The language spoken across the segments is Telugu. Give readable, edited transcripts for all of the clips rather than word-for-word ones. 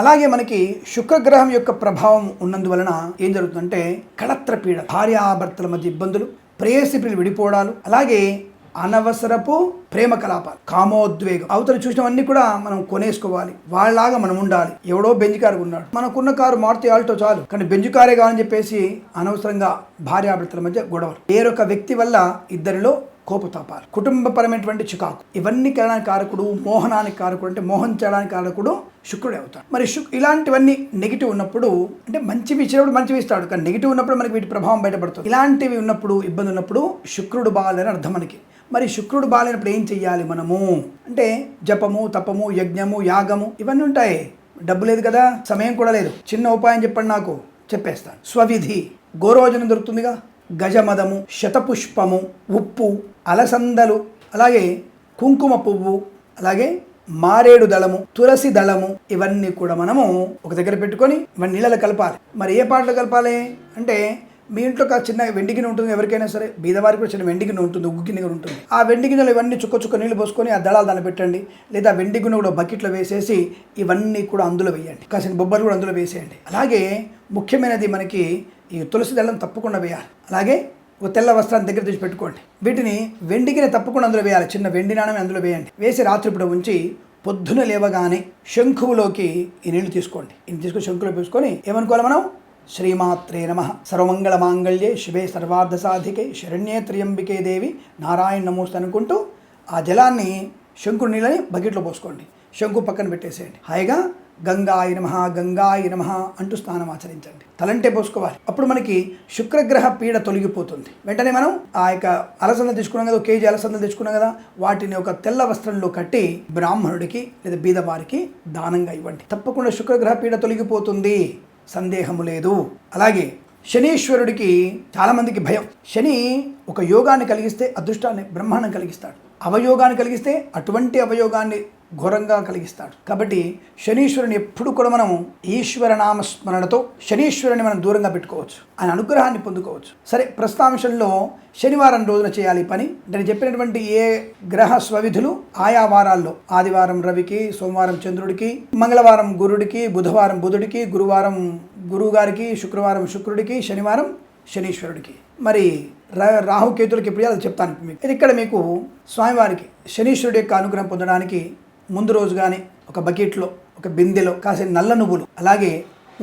అలాగే మనకి శుక్రగ్రహం యొక్క ప్రభావం ఉన్నందువలన ఏం జరుగుతుందంటే కళత్ర పీడ, భార్యాభర్తల మధ్య ఇబ్బందులు, ప్రేయసి ప్రియులు విడిపోవడాలు, అలాగే అనవసరపు ప్రేమ కలాపాలు, కామోద్వేగం, అవతల చూసినవన్నీ కూడా మనం కొనేసుకోవాలి, వాళ్ళలాగా మనం ఉండాలి. ఎవడో బెంజ్ కారు ఉన్నాడు, మనకున్న కారు మారుతి ఆల్టో చాలు, కానీ బెంజ్ కారే కావాలని చెప్పేసి అనవసరంగా భార్యాభర్తల మధ్య గొడవలు, వేరొక వ్యక్తి వల్ల ఇద్దరిలో కోపతాపాలు, కుటుంబపరమైనటువంటి చికాకు, ఇవన్నీ చేయడానికి కారకుడు, మోహనానికి కారకుడు, అంటే మోహం చేయడానికి కారకుడు శుక్రుడే అవుతాడు. మరి ఇలాంటివన్నీ నెగిటివ్ ఉన్నప్పుడు, అంటే మంచివి ఇచ్చినప్పుడు మంచివి ఇస్తాడు, కానీ నెగిటివ్ ఉన్నప్పుడు మనకి వీటి ప్రభావం బయటపడుతుంది. ఇలాంటివి ఉన్నప్పుడు, ఇబ్బంది ఉన్నప్పుడు శుక్రుడు బాగాలేని అర్థం మనకి. మరి శుక్రుడు బాగాలేనప్పుడు ఏం చెయ్యాలి మనము అంటే జపము, తపము, యజ్ఞము, యాగము ఇవన్నీ ఉంటాయి. డబ్బు లేదు కదా, సమయం కూడా లేదు, చిన్న ఉపాయం చెప్పండి నాకు, చెప్పేస్తాను. స్వవిధి, గోరోజనం దొరుకుతుందిగా, గజమదము, శతపుష్పము, ఉప్పు, అలసందలు, అలాగే కుంకుమ పువ్వు, అలాగే మారేడు దళము, తులసి దళము, ఇవన్నీ కూడా మనము ఒక దగ్గర పెట్టుకొని ఇవన్నీ నీళ్ళలో కలపాలి. మరి ఏ పాటలో కలపాలి అంటే, మీ ఇంట్లో ఒక చిన్న వెండి గిన్నె ఉంటుంది, ఎవరికైనా సరే, బీదవారికి కూడా చిన్న వెండి గిన్నె ఉంటుంది, ఉగ్గు గిన్నె కూడా ఉంటుంది. ఆ వెండి గిన్నెలో ఇవన్నీ చుక్క చుక్క నీళ్ళు పోసుకొని ఆ దళాలు దాన్ని పెట్టండి, లేదా వెండి గిన్నె కూడా బకెట్లో వేసేసి ఇవన్నీ కూడా అందులో వేయండి, కాసిన బొబ్బలు కూడా అందులో వేసేయండి. అలాగే ముఖ్యమైనది మనకి ఈ తులసి దళం తప్పకుండా వేయాలి. అలాగే ఒక తెల్ల వస్త్రాన్ని దగ్గర తెచ్చి పెట్టుకోండి, వీటిని వెండిగిన తప్పకుండా అందులో వేయాలి, చిన్న వెండి నాణం అందులో వేయండి. వేసి రాత్రిపూట ఉంచి పొద్దున లేవగానే శంఖువులోకి ఈ నీళ్లు తీసుకోండి. ఇది తీసుకొని శంఖులో వేసుకొని ఏమనుకోవాలి మనం, శ్రీమాత్రే నమః, సర్వమంగళ మాంగళ్యే శివే సర్వార్థ సాధికే శరణ్యే త్ర్యంబికే దేవి నారాయణ నమోస్తు అనుకుంటూ ఆ జలాన్ని శంఖుడి నీళ్ళని బకెట్లో పోసుకోండి, శంఖు పక్కన పెట్టేసేయండి. హాయిగా గంగాయ నమః గంగాయ నమః అంటూ స్నానం ఆచరించండి. తలంటే పోసుకోవాలి. అప్పుడు మనకి శుక్రగ్రహ పీడ తొలగిపోతుంది. వెంటనే మనం ఆ యొక్క అలసందలు తెచ్చుకున్నాం కదా, 1 కేజీ అలసందలు తెచ్చుకున్నాం కదా, వాటిని ఒక తెల్ల వస్త్రంలో కట్టి బ్రాహ్మణుడికి లేదా బీదవారికి దానంగా ఇవ్వండి. తప్పకుండా శుక్రగ్రహ పీడ తొలగిపోతుంది, సందేహము లేదు. అలాగే శనీశ్వరుడికి చాలామందికి భయం. శని ఒక యోగాన్ని కలిగిస్తే అదృష్టాన్ని, బ్రహ్మాండం కలిగిస్తాడు. అవయోగాన్ని కలిగిస్తే అటువంటి అవయోగాన్ని ఘోరంగా కలిగిస్తాడు. కాబట్టి శనీశ్వరుని ఎప్పుడు కూడా మనం ఈశ్వర నామస్మరణతో శనీశ్వరుని మనం దూరంగా పెట్టుకోవచ్చు, ఆయన అనుగ్రహాన్ని పొందుకోవచ్చు. సరే, ప్రస్తుతాంశంలో శనివారం రోజున చేయాలి పని. నేను చెప్పినటువంటి ఏ గ్రహ స్వవిధులు ఆయా వారాల్లో, ఆదివారం రవికి, సోమవారం చంద్రుడికి, మంగళవారం గురుడికి, బుధవారం బుధుడికి, గురువారం గురువుగారికి, శుక్రవారం శుక్రుడికి, శనివారం శనీశ్వరుడికి. మరి రాహుకేతులకి ఎప్పుడు అది చెప్తాను మీకు. ఇది ఇక్కడ మీకు స్వామివారికి శనీశ్వరుడి యొక్క అనుగ్రహం పొందడానికి ముందు రోజు కానీ ఒక బకెట్లో, ఒక బిందెలో కాసిన నల్ల నువ్వులు, అలాగే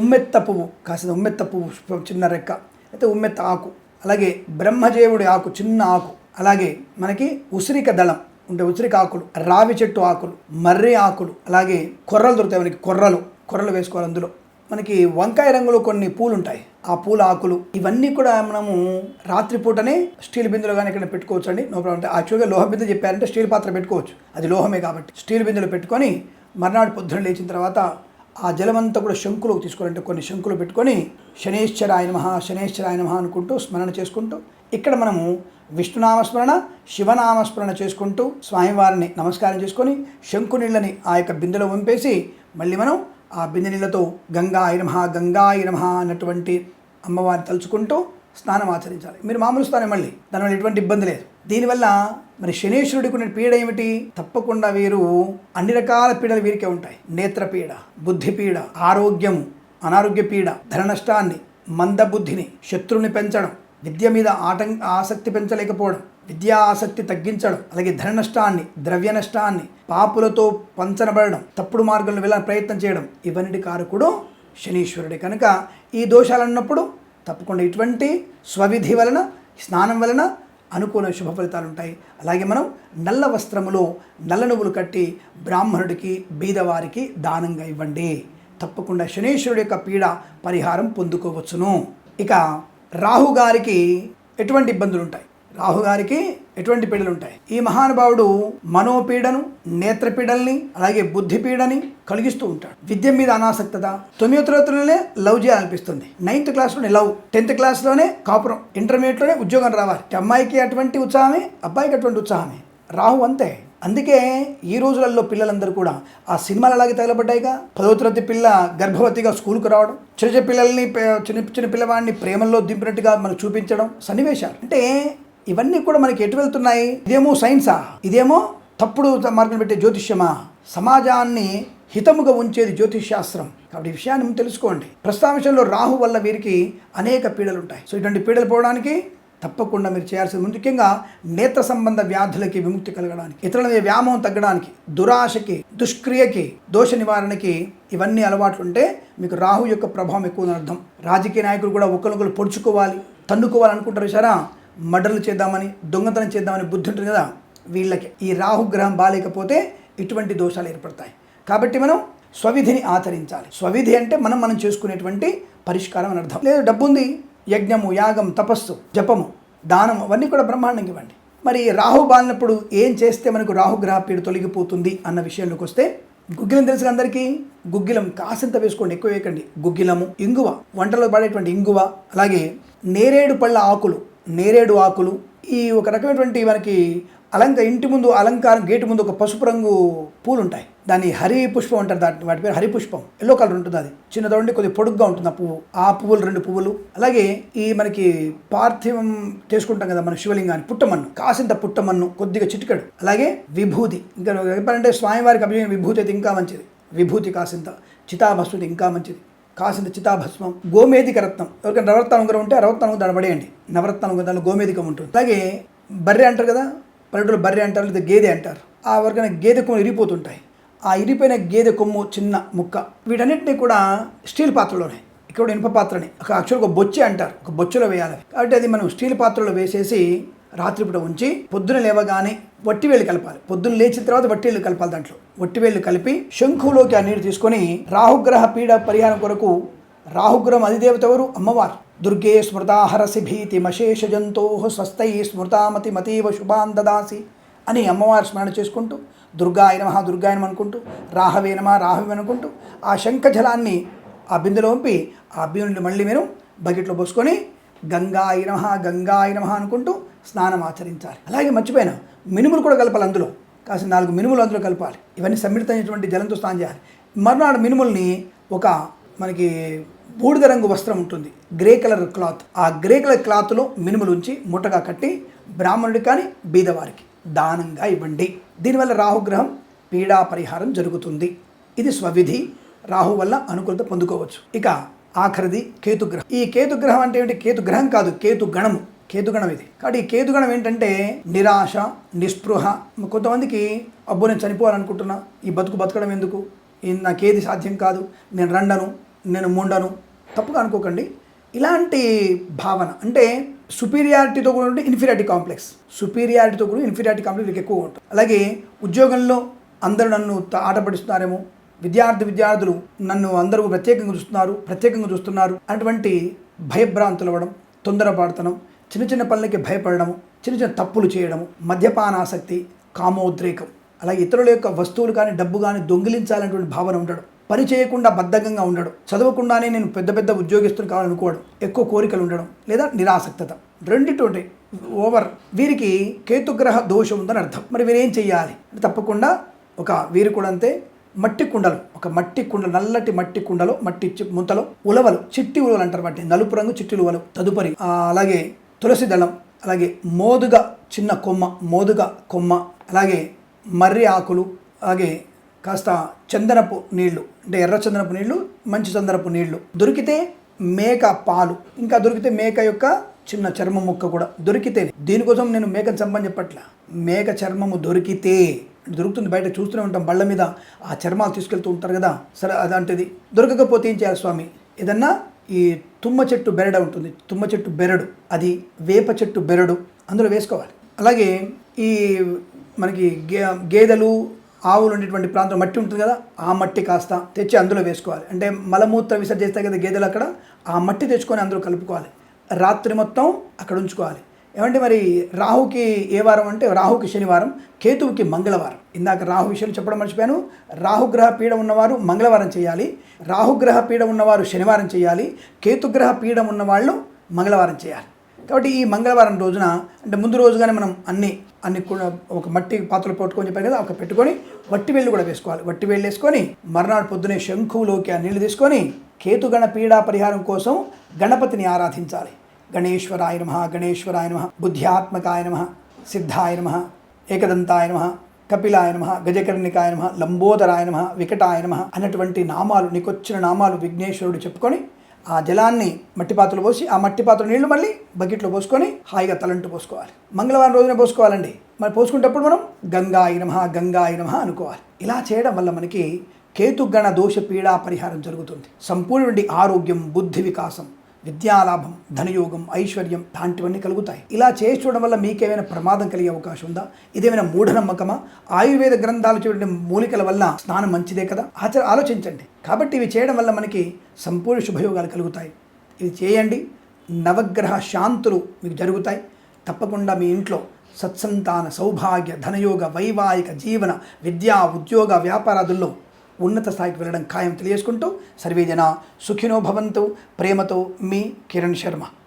ఉమ్మెత్త పువ్వు, కాసిన ఉమ్మెత్త పువ్వు చిన్న రెక్క, అయితే ఉమ్మెత్త ఆకు, అలాగే బ్రహ్మజేవుడి ఆకు చిన్న ఆకు, అలాగే మనకి ఉసిరిక దళం ఉంటే ఉసిరిక ఆకులు, రావి చెట్టు ఆకులు, మర్రి ఆకులు, అలాగే కొర్రలు దొరుకుతాయి మనకి, కొర్రలు వేసుకోవాలి. అందులో మనకి వంకాయ రంగులో కొన్ని పూలు ఉంటాయి, ఆ పూల ఆకులు, ఇవన్నీ కూడా మనము రాత్రిపూటనే స్టీల్ బిందులో కానీ ఇక్కడ పెట్టుకోవచ్చు అండి, నో ప్రాబ్లం. యాక్చువల్గా లోహ బిందె చెప్పారంటే స్టీల్ పాత్ర పెట్టుకోవచ్చు, అది లోహమే కాబట్టి స్టీల్ బిందులో పెట్టుకొని మర్నాడు పొద్దున లేచిన తర్వాత ఆ జలమంతా కూడా శంకులోకి తీసుకోవాలంటే కొన్ని శంకులు పెట్టుకొని శనేశ్వరాయ నమః శనేశ్వరాయ నమః అనుకుంటూ స్మరణ చేసుకుంటూ, ఇక్కడ మనము విష్ణునామస్మరణ, శివనామస్మరణ చేసుకుంటూ స్వామివారిని నమస్కారం చేసుకొని శంకు నీళ్ళని ఆ యొక్క బిందెలో వంపేసి మళ్ళీ మనం ఆ బిందె నీళ్ళతో గంగాయ నమః గంగాయ నమః అన్నటువంటి అమ్మవారిని తలుచుకుంటూ స్నానం ఆచరించాలి. మీరు మామూలు స్నానం, మళ్ళీ దానివల్ల ఎటువంటి ఇబ్బంది లేదు. దీనివల్ల మరి శనీశ్వరుడికి ఉన్న పీడ ఏమిటి, తప్పకుండా వీరు అన్ని రకాల పీడలు వీరికే ఉంటాయి. నేత్రపీడ, బుద్ధిపీడ, ఆరోగ్యము, అనారోగ్య పీడ, ధన నష్టాన్ని, మందబుద్ధిని, శత్రువుని పెంచడం, విద్య మీద ఆసక్తి పెంచలేకపోవడం, విద్యా ఆసక్తి తగ్గించడం, అలాగే ధన నష్టాన్ని, ద్రవ్య నష్టాన్ని, పాపులతో పంచనబడడం, తప్పుడు మార్గంలో వెళ్ళాలని ప్రయత్నం చేయడం, ఇవన్నీ కారకుడు శనీశ్వరుడే. కనుక ఈ దోషాలు ఉన్నప్పుడు తప్పకుండా ఇటువంటి స్వవిధి వలన, స్నానం వలన అనుకూల శుభ ఫలితాలు ఉంటాయి. అలాగే మనం నల్ల వస్త్రములో నల్ల నువ్వులు కట్టి బ్రాహ్మణుడికి, బీదవారికి దానంగా ఇవ్వండి. తప్పకుండా శనీశ్వరుడి యొక్క పీడ పరిహారం పొందుకోవచ్చును. ఇక రాహుగారికి ఎటువంటి ఇబ్బందులు ఉంటాయి, రాహుగారికి ఎటువంటి పీడలు ఉంటాయి? ఈ మహానుభావుడు మనోపీడను, నేత్రపీడల్ని, అలాగే బుద్ధిపీడని కలిగిస్తూ ఉంటాడు. విద్య మీద అనాసక్తత, 9వ తరగతిలోనే లవ్ చేయాలనిపిస్తుంది, 9th క్లాస్లోనే లవ్, 10th క్లాస్లోనే కాపురం, ఇంటర్మీడియట్లోనే ఉద్యోగం రావాలి. అమ్మాయికి అటువంటి ఉత్సాహమే, అబ్బాయికి అటువంటి ఉత్సాహమే. రాహు అంతే. అందుకే ఈ రోజులలో పిల్లలందరూ కూడా ఆ సినిమాలు అలాగే తగలబడ్డాయిగా. 10వ తరగతి పిల్ల గర్భవతిగా స్కూల్కి రావడం, చిన్న పిల్లల్ని, చిన్న పిల్లవాడిని ప్రేమల్లో దింపినట్టుగా మనకు చూపించడం సన్నివేశాలు. అంటే ఇవన్నీ కూడా మనకి ఎటు వెళ్తున్నాయి? ఇదేమో సైన్సా, ఇదేమో తప్పుడు మార్గం పెట్టే జ్యోతిష్యమా? సమాజాన్ని హితముగా ఉంచేది జ్యోతిష్ శాస్త్రం. కాబట్టి ఈ విషయాన్ని తెలుసుకోండి. ప్రస్తుతాంశంలో రాహు వల్ల వీరికి అనేక పీడలు ఉంటాయి. సో ఇటువంటి పీడలు పోవడానికి తప్పకుండా మీరు చేయాల్సింది ముఖ్యంగా నేత్ర సంబంధ వ్యాధులకి విముక్తి కలగడానికి, ఇతరుల మీద వ్యామోహం తగ్గడానికి, దురాశకి, దుష్క్రియకి, దోష నివారణకి ఇవన్నీ అలవాట్లు ఉంటే మీకు రాహు యొక్క ప్రభావం ఎక్కువ అర్థం. రాజకీయ నాయకులు కూడా ఒకరినొకరు పొడుచుకోవాలి, తన్నుకోవాలి అనుకుంటారు సరా, మర్డర్లు చేద్దామని, దొంగతనం చేద్దామని బుద్ధి ఉంటుంది కదా, వీళ్ళకి ఈ రాహుగ్రహం బాలేకపోతే ఇటువంటి దోషాలు ఏర్పడతాయి. కాబట్టి మనం స్వవిధిని ఆచరించాలి. స్వవిధి అంటే మనం చేసుకునేటువంటి పరిష్కారం అని అర్థం. లేదు డబ్బు ఉంది, యజ్ఞము, యాగం, తపస్సు, జపము, దానం అవన్నీ కూడా బ్రహ్మాండంగా ఇవ్వండి. మరి రాహు బాలినప్పుడు ఏం చేస్తే మనకు రాహుగ్రహ పీడ తొలగిపోతుంది అన్న విషయంలోకి వస్తే, గుగ్గిలం తెలుసు అందరికీ. గుగ్గిలం కాసింత వేసుకోండి, ఎక్కువ వేయకండి. గుగ్గిలము, ఇంగువ, వంటలో పడేటువంటి ఇంగువ, అలాగే నేరేడు పళ్ళ ఆకులు, నేరేడు ఆకులు, ఈ ఒక రకమైనటువంటి మనకి ఇంటి ముందు అలంకారం గేటు ముందు ఒక పసుపు రంగు పూలు ఉంటాయి, దాన్ని హరి పుష్పం అంటారు. వాటి పేరు హరి పుష్పం. ఎల్లో కలర్ ఉంటుంది, అది చిన్నదో ఉండి కొద్దిగా పొడుగ్గా ఉంటుంది ఆ పువ్వు. ఆ పువ్వులు 2 పువ్వులు. అలాగే ఈ మనకి పార్థివం చేసుకుంటాం కదా మన శివలింగాన్ని, పుట్టమన్ను, కాసింత పుట్టమన్ను కొద్దిగా చిటికెడు. అలాగే విభూతి, ఇంకా చెప్పాలంటే స్వామివారికి అభిషేకం విభూతి అయితే ఇంకా మంచిది. విభూతి కాసింత, చితాభస్మం ఇంకా మంచిది, కాసింత చితాభస్మం, గోమేధిక రత్నం. ఎవరికైనా నవరత్న ఉంగరం ఉంటే రవరత్న ఉంగరం దాన్ని పడేయండి. నవరత్న ఉంగరం దానిలో గోమేధికం ఉంటుంది. అలాగే బర్రె అంటారు కదా, పల్లెటూరు బర్రె అంటారు, లేదా గేదె అంటారు. ఆ ఎవరికైనా గేదె కొమ్ము ఇరిగిపోతుంటాయి, ఆ ఇరిపోయిన గేదె కొమ్ము చిన్న ముక్క, వీటన్నిటిని కూడా స్టీల్ పాత్రలోనే, ఇక్కడ ఇనుప పాత్రని యాక్చువల్గా ఒక బొచ్చె అంటారు, ఒక బొచ్చెలో వేయాలి. కాబట్టి అది మనం స్టీల్ పాత్రలో వేసేసి రాత్రిపూట ఉంచి పొద్దున లేవగానే వట్టివేళ్ళు కలపాలి. పొద్దున్న లేచిన తర్వాత వట్టివేళ్ళు కలపాలి. దాంట్లో వట్టివేళ్ళు కలిపి శంఖులోకి ఆ నీరు తీసుకొని రాహుగ్రహ పీడ పరిహారం కొరకు, రాహుగ్రహం అధిదేవత ఎవరు? అమ్మవారు. దుర్గే స్మృతాహరసి భీతి మశేష జంతో స్వస్థై స్మృతామతి మతీవ శుభాన్ దదాసి అని అమ్మవారి స్మరణ చేసుకుంటూ, దుర్గాయ నమః దుర్గాయ నమః అనుకుంటూ, రాహవే నమః రాహవే అనుకుంటూ ఆ శంఖ జలాన్ని ఆ బిందెలో పంపి ఆ బిందెని మళ్ళీ మీరు బకెట్లో పోసుకొని గంగాయ నమః అనుకుంటూ స్నానం ఆచరించాలి. అలాగే మర్చిపోయిన మినుములు కూడా కలపాలి. అందులో కాసిన 4 మినుములు అందులో కలపాలి. ఇవన్నీ సమ్మిళితమైనటువంటి జలంతో స్నానం చేయాలి. మర్నాడు మినుముల్ని ఒక మనకి బూడిద రంగు వస్త్రం ఉంటుంది, గ్రే కలర్ క్లాత్, ఆ గ్రే కలర్ క్లాత్లో మినుములు ఉంచి మూటగా కట్టి బ్రాహ్మణుడికి కానీ బీదవారికి దానంగా ఇవ్వండి. దీనివల్ల రాహుగ్రహం పీడా పరిహారం జరుగుతుంది. ఇది స్వవిధి. రాహు వల్ల అనుకూలత పొందుకోవచ్చు. ఇక ఆఖరిది కేతుగ్రహం. ఈ కేతుగ్రహం అంటే ఏంటి? కేతుగ్రహం కాదు, కేతుగణము. కేతుగణం ఇది. కాబట్టి ఈ కేతుగణం ఏంటంటే నిరాశ, నిస్పృహ. కొంతమందికి అబ్బో నేను చనిపోవాలనుకుంటున్నా, ఈ బతకడం ఎందుకు, నాకేది సాధ్యం కాదు, నేను రండను, నేను ముండను. తప్పుగా అనుకోకండి. ఇలాంటి భావన అంటే సుపీరియారిటీతో కూడా ఉంటే ఇన్ఫీరియారిటీ కాంప్లెక్స్, సుపీరియారిటీతో కూడా ఇన్ఫీరియారిటీ కాంప్లెక్స్ ఎక్కువ ఉంటుంది. అలాగే ఉద్యోగంలో అందరూ నన్ను ఆటపడిస్తున్నారేమో, విద్యార్థులు నన్ను అందరూ ప్రత్యేకంగా చూస్తున్నారు అటువంటి భయభ్రాంతులు అవ్వడం, తొందరపడతనం, చిన్న పనులకి భయపడము, చిన్న తప్పులు చేయడము, మద్యపానాసక్తి, కామోద్రేకం, అలాగే ఇతరుల యొక్క వస్తువులు కానీ డబ్బు కానీ దొంగిలించాలనేటువంటి భావన ఉండడం, పని చేయకుండా బద్ధకంగా ఉండడం, చదవకుండానే నేను పెద్ద ఉద్యోగస్తులు కావాలనుకోవడం, ఎక్కువ కోరికలు ఉండడం, లేదా నిరాసక్తత, రెండిటువంటి ఓవర్. వీరికి కేతుగ్రహ దోషం ఉందని అర్థం. మరి వీరేం చెయ్యాలి? తప్పకుండా వీరు కూడా అంతే, మట్టి కుండలు, నల్లటి మట్టి కుండలో, మట్టి ముంతలో ఉలవలు, చిట్టి ఉలవలు అంటారు వాటిని, నలుపు రంగు చిట్టి ఉలవలు. తదుపరి అలాగే తులసి దళం, అలాగే మోదుగా చిన్న కొమ్మ, అలాగే మర్రి ఆకులు, అలాగే కాస్త చందనపు నీళ్లు, అంటే ఎర్ర చందనపు నీళ్లు, మంచి చందనపు నీళ్లు, దొరికితే మేక పాలు, ఇంకా దొరికితే మేక యొక్క చిన్న చర్మం ముక్క కూడా దొరికితే. దీనికోసం నేను మేకను చంపని చెప్పట్ల, మేక చర్మము దొరికితే దొరుకుతుంది, బయట చూస్తూనే ఉంటాం, బళ్ళ మీద ఆ చర్మాలు తీసుకెళ్తూ ఉంటారు కదా. సరే అదంటది దొరకకపోతే ఏం చేయాలి స్వామి? ఏదన్నా ఈ తుమ్మ చెట్టు బెరడు ఉంటుంది, తుమ్మ చెట్టు బెరడు, అది వేప చెట్టు బెరడు అందులో వేసుకోవాలి. అలాగే ఈ మనకి గేదెలు ఆవులు ఉండేటువంటి ప్రాంతం మట్టి ఉంటుంది కదా, ఆ మట్టి కాస్త తెచ్చి అందులో వేసుకోవాలి. అంటే మలమూత్ర విసర్జిస్తాయి కదా గేదెలు, అక్కడ ఆ మట్టి తెచ్చుకొని అందులో కలుపుకోవాలి. రాత్రి మొత్తం అక్కడ ఉంచుకోవాలి. ఏమంటే మరి రాహుకి ఏ వారం అంటే, రాహుకి శనివారం, కేతువుకి మంగళవారం. ఇందాక రాహు విషయం చెప్పడం మర్చిపోయాను. రాహుగ్రహ పీడ ఉన్నవారు మంగళవారం చేయాలి, రాహుగ్రహ పీడ ఉన్నవారు శనివారం చేయాలి, కేతుగ్రహ పీడ ఉన్నవాళ్ళు మంగళవారం చేయాలి. కాబట్టి ఈ మంగళవారం రోజున, అంటే ముందు రోజుగానే మనం అన్ని ఒక మట్టి పాత్రలు పెట్టుకొని చెప్పారు కదా, పెట్టుకొని వట్టివేళ్ళు కూడా వేసుకోవాలి. వట్టివేళ్ళు వేసుకొని మర్నాడు పొద్దునే శంఖులోకి ఆ నీళ్లు తీసుకొని కేతుగణ పీడా పరిహారం కోసం గణపతిని ఆరాధించాలి. గణేశ్వరాయ నమః, బుద్ధ్యాత్మకాయ నమః, సిద్ధాయ నమః, ఏకదంతాయ నమః, కపిలాయ నమః, గజకర్ణికాయ నమః, లంబోదరాయ నమః, వికటాయ నమః అన్నటువంటి నామాలు, నీకొచ్చిన నామాలు విఘ్నేశ్వరుడు చెప్పుకొని ఆ జలాన్ని మట్టి పాత్రలో పోసి, ఆ మట్టి పాత్ర నీళ్లు మళ్ళీ బకెట్లో పోసుకొని హాయిగా తలంటు పోసుకోవాలి. మంగళవారం రోజునే పోసుకోవాలండి. మరి పోసుకునేటప్పుడు మనం గంగాయ నమః, గంగాయ నమః అనుకోవాలి. ఇలా చేయడం వల్ల మనకి కేతుగణ దోష పీడా పరిహారం జరుగుతుంది. సంపూర్ణ ఆరోగ్యం, బుద్ధి వికాసం, విద్యాలాభం, ధనయోగం, ఐశ్వర్యం లాంటివన్నీ కలుగుతాయి. ఇలా చేసి చూడడం వల్ల మీకేమైనా ప్రమాదం కలిగే అవకాశం ఉందా? ఇదేమైనా మూఢనమ్మకమా? ఆయుర్వేద గ్రంథాలు చూడండి, మూలికల వల్ల స్నానం మంచిదే కదా, ఆలోచించండి. కాబట్టి ఇవి చేయడం వల్ల మనకి సంపూర్ణ శుభయోగాలు కలుగుతాయి. ఇది చేయండి, నవగ్రహ శాంతులు మీకు జరుగుతాయి. తప్పకుండా మీ ఇంట్లో సత్సంతాన, సౌభాగ్య, ధనయోగ, వైవాహిక జీవన, విద్యా, ఉద్యోగ, వ్యాపారాదుల్లో ఉన్నత స్థాయికి వెళ్ళడం ఖాయం తెలియజేసుకుంటూ సర్వేజన సుఖినో భవంతు. ప్రేమతో మీ కిరణ్ శర్మ.